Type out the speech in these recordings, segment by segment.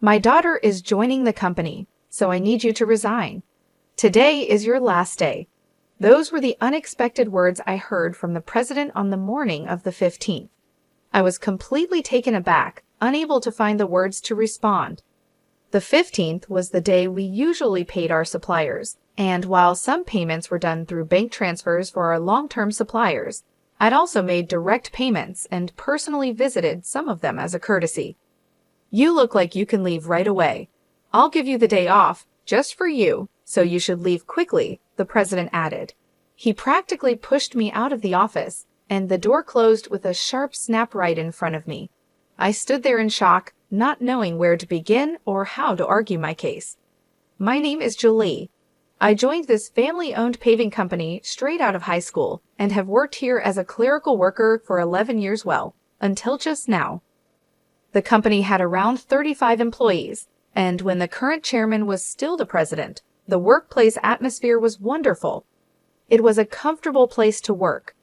My daughter is joining the company, so I need you to resign. Today is your last day." Those were the unexpected words I heard from the president on the morning of the 15th. I was completely taken aback, unable to find the words to respond. The 15th was the day we usually paid our suppliers, and while some payments were done through bank transfers for our long-term suppliers, I'd also made direct payments and personally visited some of them as a courtesy. "You look like you can leave right away. I'll give you the day off, just for you, so you should leave quickly," the president added. He practically pushed me out of the office, and the door closed with a sharp snap right in front of me. I stood there in shock, not knowing where to begin or how to argue my case. My name is Julie. I joined this family-owned paving company straight out of high school and have worked here as a clerical worker for 11 years until just now. The company had around 35 employees, and when the current chairman was still the president, the workplace atmosphere was wonderful. It was a comfortable place to work.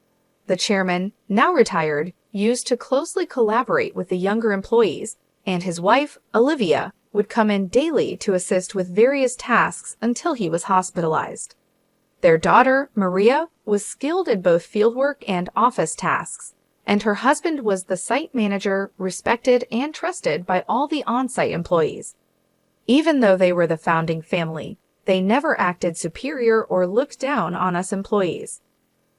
The chairman, now retired, used to closely collaborate with the younger employees, and his wife, Olivia, would come in daily to assist with various tasks until he was hospitalized. Their daughter, Maria, was skilled in both fieldwork and office tasks, and her husband was the site manager, respected and trusted by all the on-site employees. Even though they were the founding family, they never acted superior or looked down on us employees.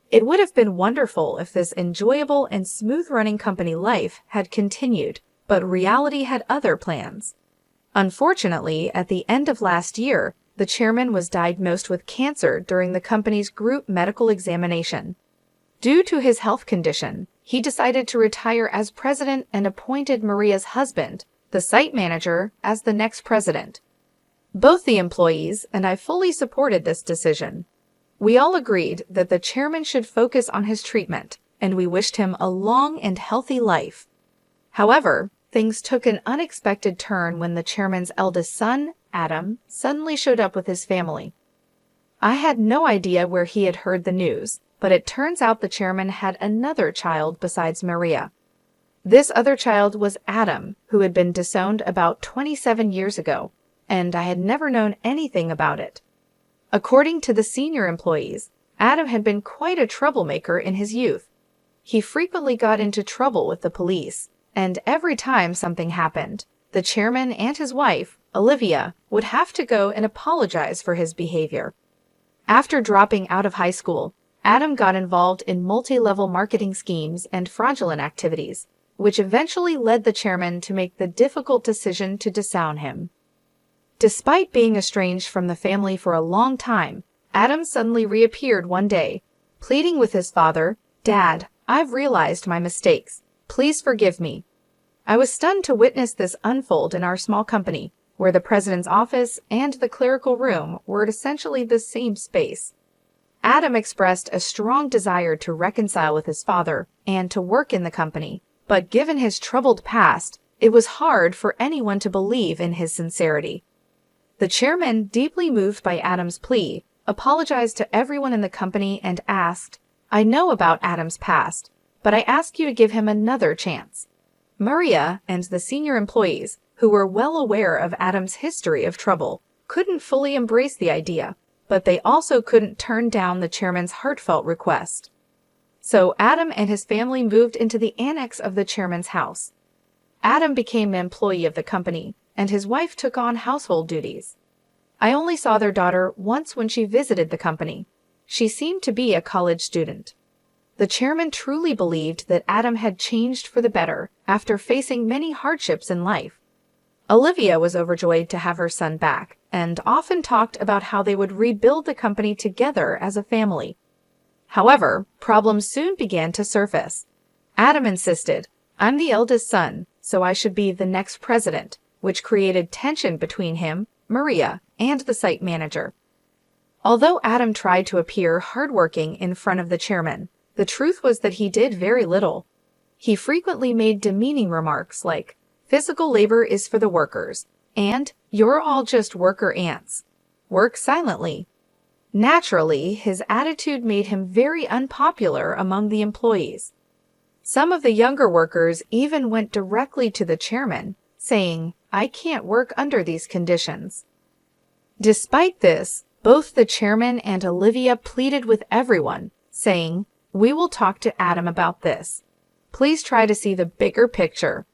It would have been wonderful if this enjoyable and smooth-running company life had continued, but reality had other plans. Unfortunately, at the end of last year, the chairman was diagnosed with cancer during the company's group medical examination. Due to his health condition, he decided to retire as president and appointed Maria's husband, the site manager, as the next president. Both the employees and I fully supported this decision. We all agreed that the chairman should focus on his treatment, and we wished him a long and healthy life. However, things took an unexpected turn when the chairman's eldest son, Adam, suddenly showed up with his family. I had no idea where he had heard the news, but it turns out the chairman had another child besides Maria. This other child was Adam, who had been disowned about 27 years ago, and I had never known anything about it. According to the senior employees, Adam had been quite a troublemaker in his youth. He frequently got into trouble with the police, and every time something happened, the chairman and his wife, Olivia, would have to go and apologize for his behavior. After dropping out of high school, Adam got involved in multi-level marketing schemes and fraudulent activities, which eventually led the chairman to make the difficult decision to disown him. Despite being estranged from the family for a long time, Adam suddenly reappeared one day, pleading with his father, "Dad, I've realized my mistakes. Please forgive me." I was stunned to witness this unfold in our small company, where the president's office and the clerical room were essentially the same space. Adam expressed a strong desire to reconcile with his father and to work in the company, but given his troubled past, it was hard for anyone to believe in his sincerity. The chairman, deeply moved by Adam's plea, apologized to everyone in the company and asked, "I know about Adam's past, but I ask you to give him another chance." Maria and the senior employees, who were well aware of Adam's history of trouble, couldn't fully embrace the idea, but they also couldn't turn down the chairman's heartfelt request. So Adam and his family moved into the annex of the chairman's house. Adam became an employee of the company, and his wife took on household duties. I only saw their daughter once when she visited the company. She seemed to be a college student. The chairman truly believed that Adam had changed for the better after facing many hardships in life. Olivia was overjoyed to have her son back and often talked about how they would rebuild the company together as a family. However, problems soon began to surface. Adam insisted, "I'm the eldest son, so I should be the next president," which created tension between him, Maria, and the site manager. Although Adam tried to appear hardworking in front of the chairman, the truth was that he did very little. He frequently made demeaning remarks like, "Physical labor is for the workers," and "You're all just worker ants. Work silently." Naturally, his attitude made him very unpopular among the employees. Some of the younger workers even went directly to the chairman, saying, I can't work under these conditions." Despite this, both the chairman and Olivia pleaded with everyone, saying, "We will talk to Adam about this. Please try to see the bigger picture."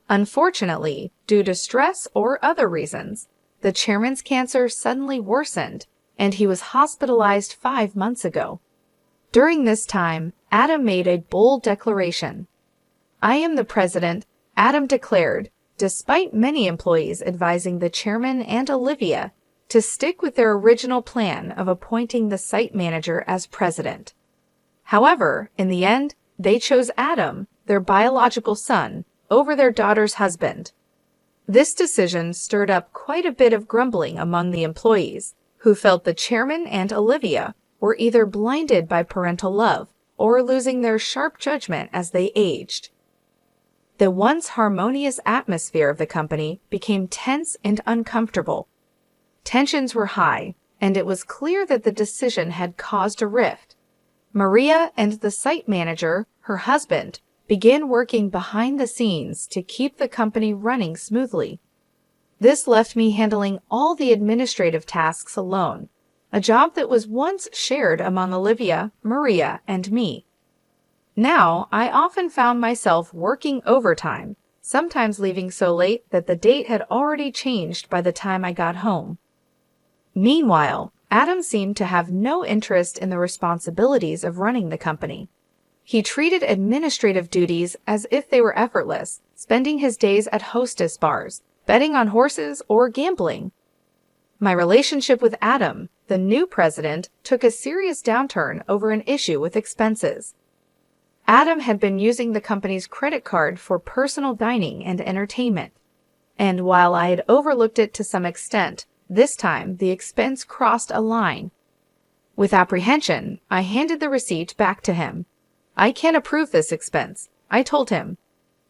Unfortunately, due to stress or other reasons, the chairman's cancer suddenly worsened, and he was hospitalized 5 months ago. During this time, Adam made a bold declaration. "I am the president," Adam declared, despite many employees advising the chairman and Olivia to stick with their original plan of appointing the site manager as president. However, in the end, they chose Adam, their biological son, over their daughter's husband. This decision stirred up quite a bit of grumbling among the employees, who felt the chairman and Olivia were either blinded by parental love or losing their sharp judgment as they aged. The once harmonious atmosphere of the company became tense and uncomfortable. Tensions were high, and it was clear that the decision had caused a rift. Maria and the site manager, her husband, began working behind the scenes to keep the company running smoothly. This left me handling all the administrative tasks alone, a job that was once shared among Olivia, Maria, and me. Now, I often found myself working overtime, sometimes leaving so late that the date had already changed by the time I got home. Meanwhile, Adam seemed to have no interest in the responsibilities of running the company. He treated administrative duties as if they were effortless, spending his days at hostess bars, betting on horses, or gambling. My relationship with Adam, the new president, took a serious downturn over an issue with expenses. Adam had been using the company's credit card for personal dining and entertainment, and while I had overlooked it to some extent, this time the expense crossed a line. With apprehension, I handed the receipt back to him. "I can't approve this expense," I told him.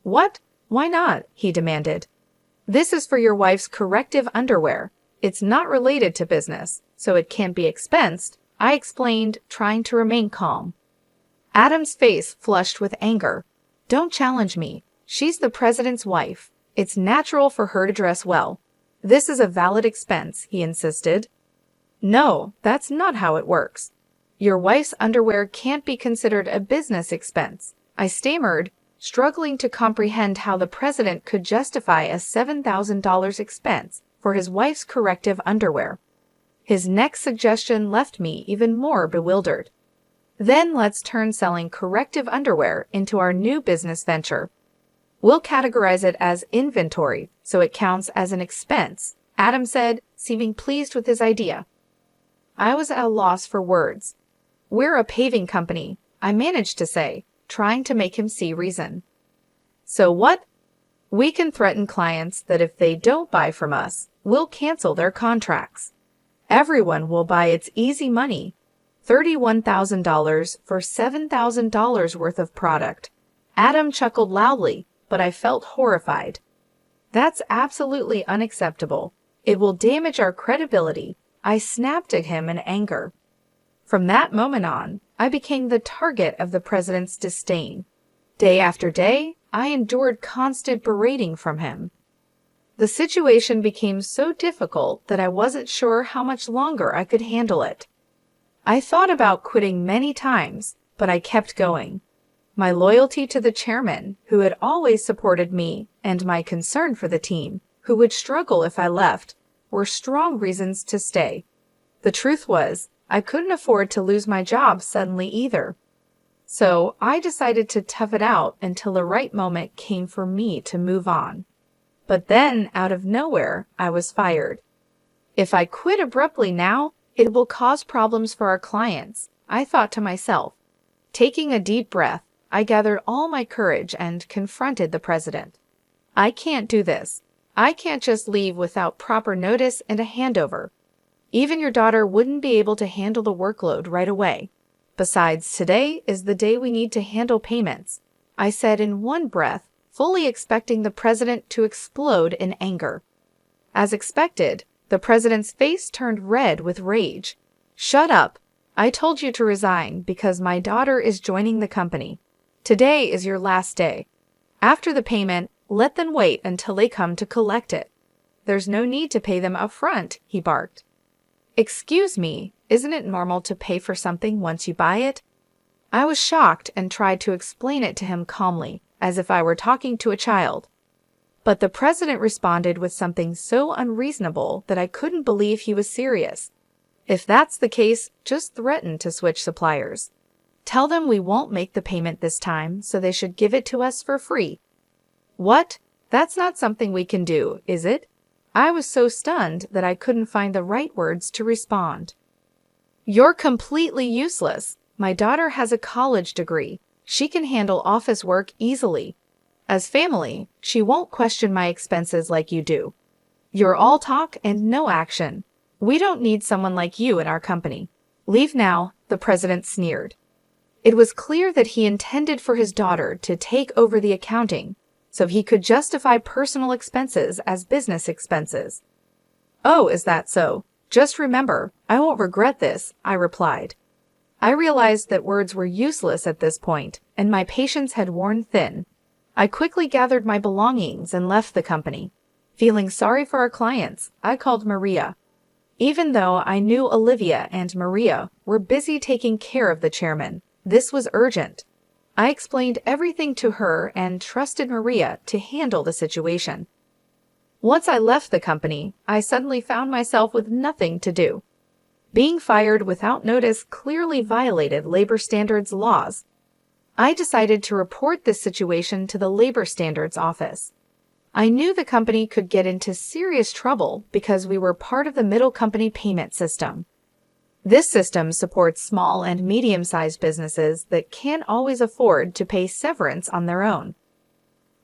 "What? Why not?" he demanded. "This is for your wife's corrective underwear. It's not related to business, so it can't be expensed," I explained, trying to remain calm. Adam's face flushed with anger. "Don't challenge me. She's the president's wife. It's natural for her to dress well. This is a valid expense," he insisted. "No, that's not how it works. Your wife's underwear can't be considered a business expense," I stammered, struggling to comprehend how the president could justify a $7,000 expense for his wife's corrective underwear. His next suggestion left me even more bewildered. "Then let's turn selling corrective underwear into our new business venture. We'll categorize it as inventory, so it counts as an expense," Adam said, seeming pleased with his idea. I was at a loss for words. "We're a paving company," I managed to say, trying to make him see reason. "So what? We can threaten clients that if they don't buy from us, we'll cancel their contracts. Everyone will buy It's easy money. $31,000 for $7,000 worth of product." Adam chuckled loudly, but I felt horrified. "That's absolutely unacceptable. It will damage our credibility," I snapped at him in anger. From that moment on, I became the target of the president's disdain. Day after day, I endured constant berating from him. The situation became so difficult that I wasn't sure how much longer I could handle it. I thought about quitting many times, but I kept going. My loyalty to the chairman, who had always supported me, and my concern for the team, who would struggle if I left, were strong reasons to stay. The truth was, I couldn't afford to lose my job suddenly either. So I decided to tough it out until the right moment came for me to move on. But then, out of nowhere, I was fired. If I quit abruptly now, it will cause problems for our clients, I thought to myself. Taking a deep breath, I gathered all my courage and confronted the president. "I can't do this. I can't just leave without proper notice and a handover. Even your daughter wouldn't be able to handle the workload right away. Besides, today is the day we need to handle payments," I said in one breath, fully expecting the president to explode in anger. As expected, the president's face turned red with rage. "Shut up. I told you to resign because my daughter is joining the company. Today is your last day. After the payment, let them wait until they come to collect it." There's no need to pay them up front, he barked. Excuse me, isn't it normal to pay for something once you buy it? I was shocked and tried to explain it to him calmly, as if I were talking to a child. But the president responded with something so unreasonable that I couldn't believe he was serious. If that's the case, just threaten to switch suppliers. Tell them we won't make the payment this time, so they should give it to us for free. What? That's not something we can do, is it? I was so stunned that I couldn't find the right words to respond. You're completely useless. My daughter has a college degree. She can handle office work easily. As family, she won't question my expenses like you do. You're all talk and no action. We don't need someone like you in our company. Leave now, the president sneered. It was clear that he intended for his daughter to take over the accounting, so he could justify personal expenses as business expenses. Oh, is that so? Just remember, I won't regret this, I replied. I realized that words were useless at this point, and my patience had worn thin. I quickly gathered my belongings and left the company. Feeling sorry for our clients, I called Maria. Even though I knew Olivia and Maria were busy taking care of the chairman, this was urgent. I explained everything to her and trusted Maria to handle the situation. Once I left the company, I suddenly found myself with nothing to do. Being fired without notice clearly violated labor standards laws. I decided to report this situation to the Labor Standards Office. I knew the company could get into serious trouble because we were part of the middle company payment system. This system supports small and medium-sized businesses that can't always afford to pay severance on their own.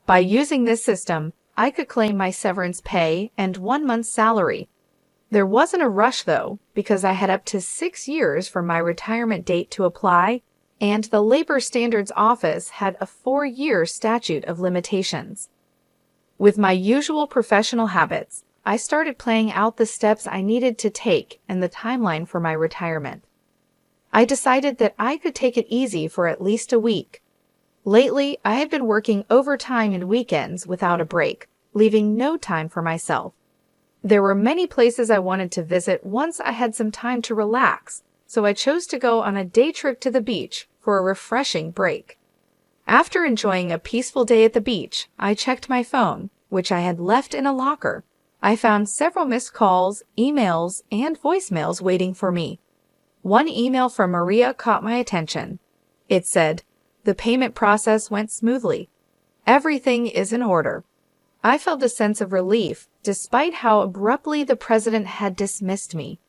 By using this system, I could claim my severance pay and 1 month's salary. There wasn't a rush, though, because I had up to 6 years from my retirement date to apply, and the Labor Standards Office had a 4-year statute of limitations. With my usual professional habits, I started planning out the steps I needed to take and the timeline for my retirement. I decided that I could take it easy for at least a week. Lately, I had been working overtime and weekends without a break, leaving no time for myself. There were many places I wanted to visit once I had some time to relax, so I chose to go on a day trip to the beach for a refreshing break. After enjoying a peaceful day at the beach, I checked my phone, which I had left in a locker. I found several missed calls, emails, and voicemails waiting for me. One email from Maria caught my attention. It said, "The payment process went smoothly. Everything is in order." I felt a sense of relief, despite how abruptly the president had dismissed me.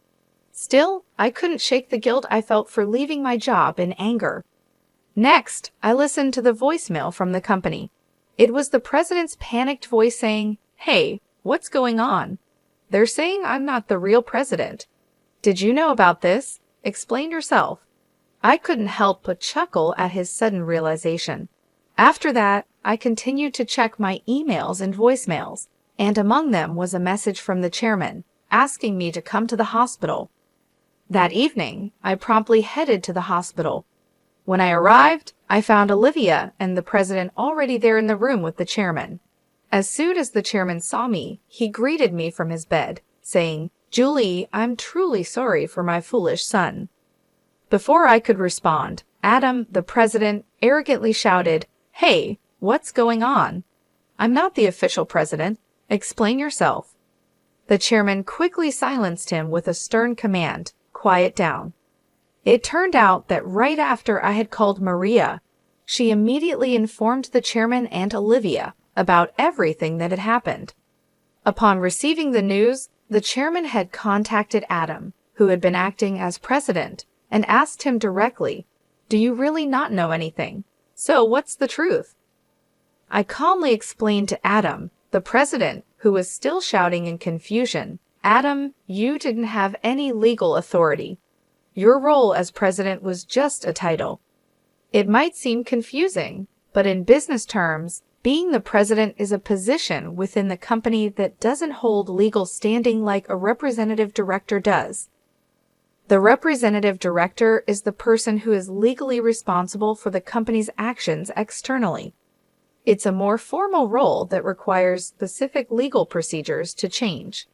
Still, I couldn't shake the guilt I felt for leaving my job in anger. Next, I listened to the voicemail from the company. It was the president's panicked voice saying, "Hey, what's going on? They're saying I'm not the real president. Did you know about this? Explain yourself." I couldn't help but chuckle at his sudden realization. After that, I continued to check my emails and voicemails, and among them was a message from the chairman, asking me to come to the hospital. That evening, I promptly headed to the hospital. When I arrived, I found Olivia and the president already there in the room with the chairman. As soon as the chairman saw me, he greeted me from his bed, saying, "Julie, I'm truly sorry for my foolish son." Before I could respond, Adam, the president, arrogantly shouted, "Hey, what's going on? I'm not the official president. Explain yourself." The chairman quickly silenced him with a stern command, "Quiet down." It turned out that right after I had called Maria, she immediately informed the chairman and Olivia about everything that had happened. Upon receiving the news, the chairman had contacted Adam, who had been acting as president, and asked him directly, "Do you really not know anything? So what's the truth?" I calmly explained to Adam, the president, who was still shouting in confusion, "Adam, you didn't have any legal authority. Your role as president was just a title." It might seem confusing, but in business terms, being the president is a position within the company that doesn't hold legal standing like a representative director does. The representative director is the person who is legally responsible for the company's actions externally. It's a more formal role that requires specific legal procedures to change.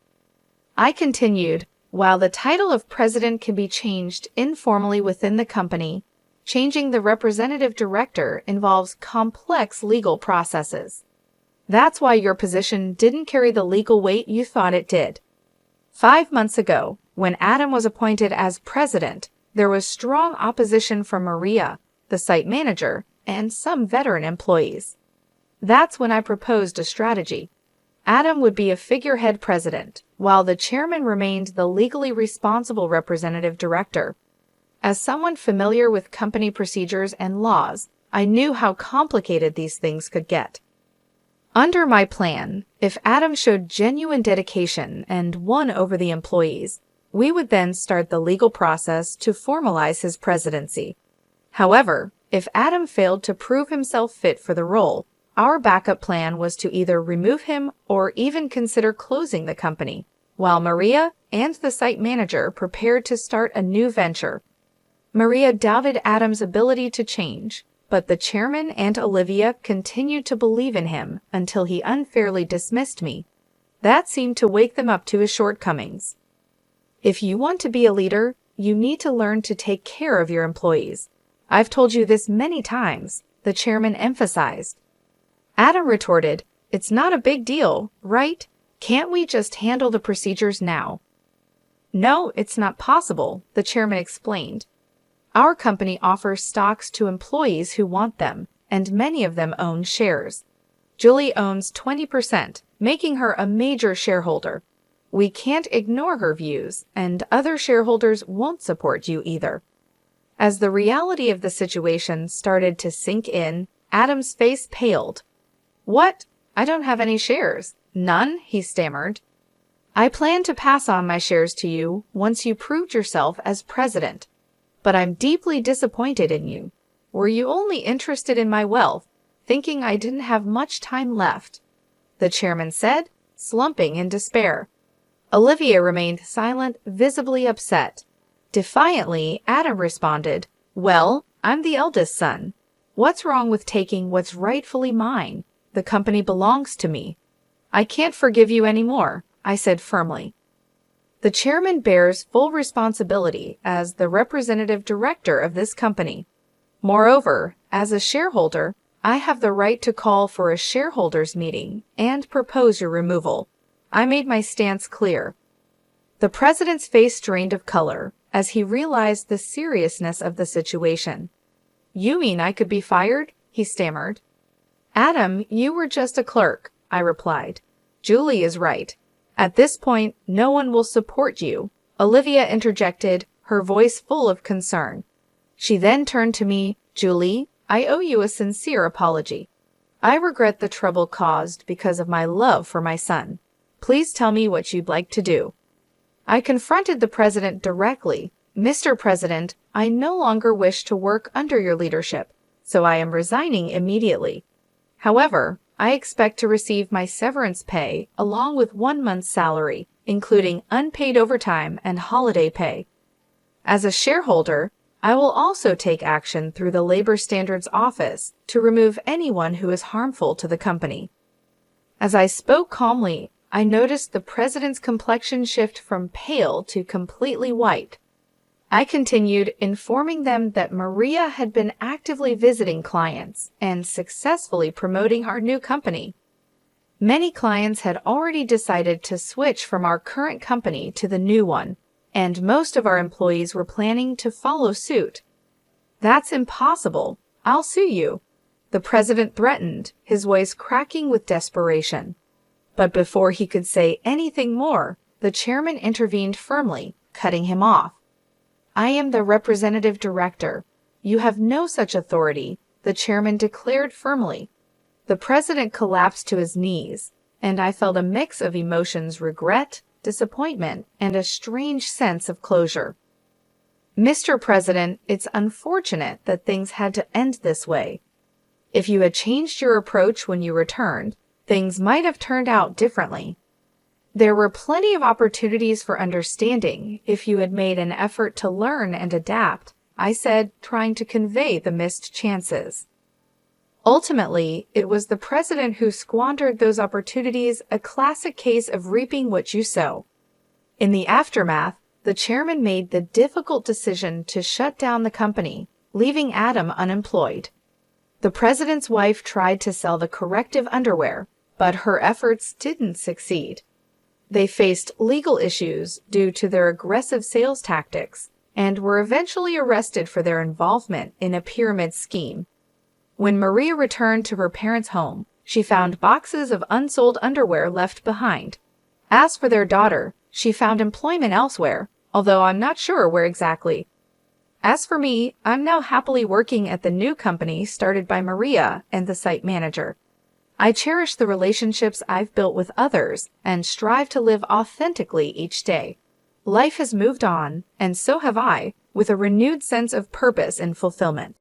I continued, while the title of president can be changed informally within the company, changing the representative director involves complex legal processes. That's why your position didn't carry the legal weight you thought it did. 5 months ago, when Adam was appointed as president, there was strong opposition from Maria, the site manager, and some veteran employees. That's when I proposed a strategy. Adam would be a figurehead president, while the chairman remained the legally responsible representative director. As someone familiar with company procedures and laws, I knew how complicated these things could get. Under my plan, if Adam showed genuine dedication and won over the employees, we would then start the legal process to formalize his presidency. However, if Adam failed to prove himself fit for the role, our backup plan was to either remove him or even consider closing the company, while Maria and the site manager prepared to start a new venture. Maria doubted Adam's ability to change, but the chairman and Olivia continued to believe in him until he unfairly dismissed me. That seemed to wake them up to his shortcomings. If you want to be a leader, you need to learn to take care of your employees. I've told you this many times, the chairman emphasized. Adam retorted, "It's not a big deal, right? Can't we just handle the procedures now?" "No, it's not possible," the chairman explained. "Our company offers stocks to employees who want them, and many of them own shares. Julie owns 20%, making her a major shareholder. We can't ignore her views, and other shareholders won't support you either." As the reality of the situation started to sink in, Adam's face paled. "What? I don't have any shares." "None?" he stammered. "I plan to pass on my shares to you once you proved yourself as president. But I'm deeply disappointed in you. Were you only interested in my wealth, thinking I didn't have much time left?" the chairman said, slumping in despair. Olivia remained silent, visibly upset. Defiantly, Adam responded, "Well, I'm the eldest son. What's wrong with taking what's rightfully mine? The company belongs to me." "I can't forgive you anymore," I said firmly. The chairman bears full responsibility as the representative director of this company. Moreover, as a shareholder, I have the right to call for a shareholders' meeting and propose your removal. I made my stance clear. The president's face drained of color as he realized the seriousness of the situation. "You mean I could be fired?" he stammered. "Adam, you were just a clerk," I replied. "Julie is right. At this point, no one will support you," Olivia interjected, her voice full of concern. She then turned to me, "Julie, I owe you a sincere apology. I regret the trouble caused because of my love for my son. Please tell me what you'd like to do." I confronted the president directly. "Mr. President, I no longer wish to work under your leadership, so I am resigning immediately. However, I expect to receive my severance pay along with 1 month's salary, including unpaid overtime and holiday pay. As a shareholder, I will also take action through the Labor Standards Office to remove anyone who is harmful to the company." As I spoke calmly, I noticed the president's complexion shift from pale to completely white. I continued, informing them that Maria had been actively visiting clients and successfully promoting our new company. Many clients had already decided to switch from our current company to the new one, and most of our employees were planning to follow suit. "That's impossible. I'll sue you," the president threatened, his voice cracking with desperation. But before he could say anything more, the chairman intervened firmly, cutting him off. "I am the representative director. You have no such authority," the chairman declared firmly. The president collapsed to his knees, and I felt a mix of emotions: regret, disappointment, and a strange sense of closure. "Mr. President, it's unfortunate that things had to end this way. If you had changed your approach when you returned, things might have turned out differently. There were plenty of opportunities for understanding if you had made an effort to learn and adapt," I said, trying to convey the missed chances. Ultimately, it was the president who squandered those opportunities, a classic case of reaping what you sow. In the aftermath, the chairman made the difficult decision to shut down the company, leaving Adam unemployed. The president's wife tried to sell the corrective underwear, but her efforts didn't succeed. They faced legal issues due to their aggressive sales tactics and were eventually arrested for their involvement in a pyramid scheme. When Maria returned to her parents' home, she found boxes of unsold underwear left behind. As for their daughter, she found employment elsewhere, although I'm not sure where exactly. As for me, I'm now happily working at the new company started by Maria and the site manager. I cherish the relationships I've built with others and strive to live authentically each day. Life has moved on, and so have I, with a renewed sense of purpose and fulfillment.